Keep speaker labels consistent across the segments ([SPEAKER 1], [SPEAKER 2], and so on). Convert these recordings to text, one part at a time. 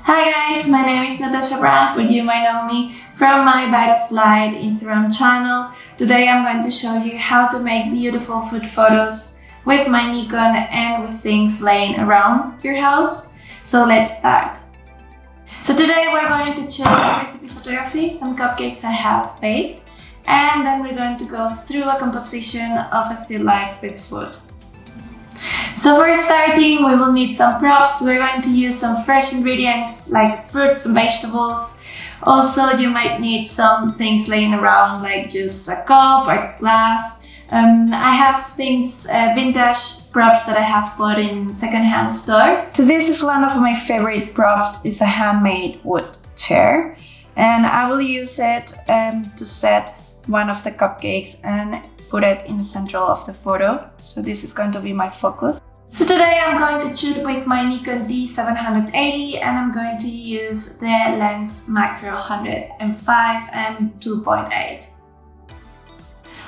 [SPEAKER 1] Hi guys, my name is Natascha Brandt, but you might know me from my Bite of Light Instagram channel. Today I'm going to show you how to make beautiful food photos with my Nikon and with things laying around your house. So let's start. So today we're going to show recipe photography, some cupcakes I have baked, and then we're going to go through a composition of a still life with food. So for starting, we will need some props. We're going to use some fresh ingredients like fruits and vegetables. Also, you might need some things laying around like just a cup or glass. I have things, vintage props that I have bought in secondhand stores. So this is one of my favorite props. It's a handmade wood chair. And I will use it to set one of the cupcakes and put it in the center of the photo. So this is going to be my focus. So today I'm going to shoot with my Nikon D780 and I'm going to use the lens macro 105 and 2.8.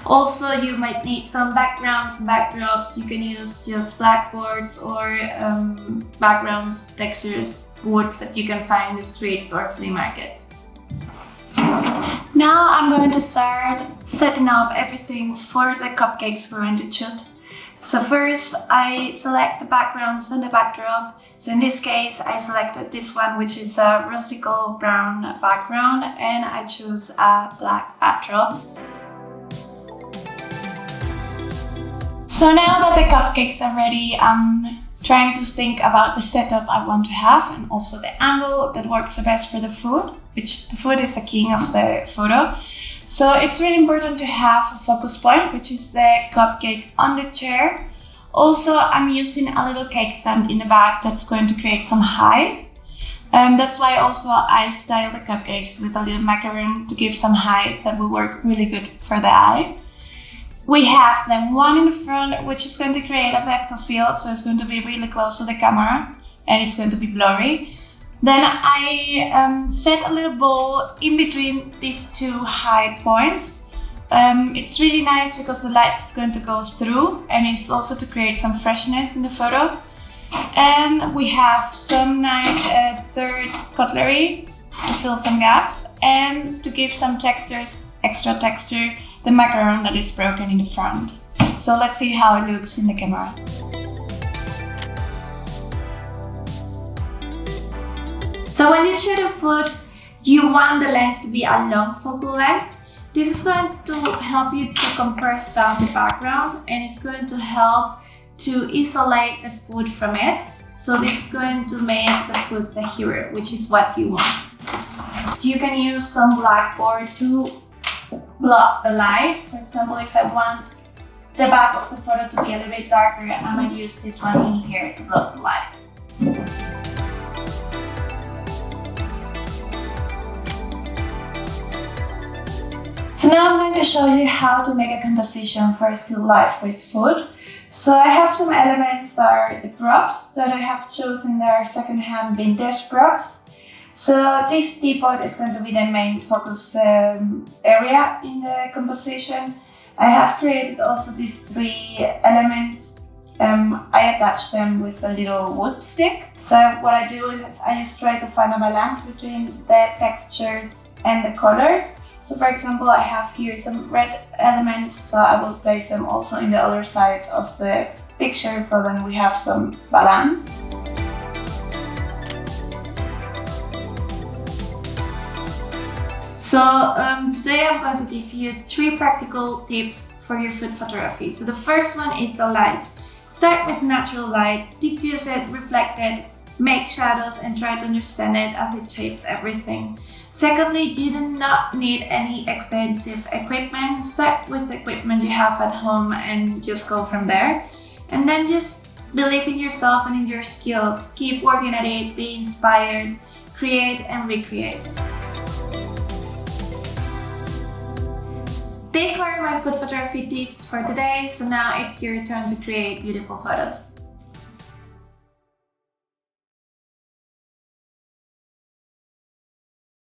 [SPEAKER 1] Also, you might need some backgrounds and backdrops. You can use just blackboards or backgrounds, textures, boards that you can find in the streets or flea markets. Now I'm going to start setting up everything for the cupcakes we're going to shoot. So first I select the backgrounds and the backdrop. So in this case I selected this one, which is a rustical brown background, and I choose a black backdrop. So now that the cupcakes are ready, I'm trying to think about the setup I want to have and also the angle that works the best for the food, which the food is the king of the photo. So it's really important to have a focus point, which is the cupcake on the chair. Also, I'm using a little cake stand in the back that's going to create some height. That's why also I style the cupcakes with a little macaron to give some height that will work really good for the eye. We have then one in the front, which is going to create a depth of field, so it's going to be really close to the camera and it's going to be blurry. Then I set a little bowl in between these two height points. It's really nice because the light is going to go through, and it's also to create some freshness in the photo. And we have some nice dessert cutlery to fill some gaps and to give some textures, extra texture, the macaron that is broken in the front. So let's see how it looks in the camera. So when you shoot a food, you want the lens to be a long focal length. This is going to help you to compress down the background, and it's going to help to isolate the food from it. So this is going to make the food the hero, which is what you want. You can use some blackboard to block the light. For example, if I want the back of the photo to be a little bit darker, I might use this one in here to block the light. So now I'm going to show you how to make a composition for a still life with food. So I have some elements that are the props that I have chosen. They are secondhand vintage props. So this teapot is going to be the main focus area in the composition. I have created also these three elements. I attach them with a little wood stick. So what I do is I just try to find a balance between the textures and the colors. So for example, I have here some red elements, so I will place them also in the other side of the picture, so then we have some balance. So today I'm going to give you 3 practical tips for your food photography. So the first one is the light. Start with natural light, diffuse it, reflect it, make shadows and try to understand it as it shapes everything. Secondly, you do not need any expensive equipment. Start with the equipment you have at home and just go from there. And then just believe in yourself and in your skills. Keep working at it, be inspired, create and recreate. These were my food photography tips for today, so now it's your turn to create beautiful photos.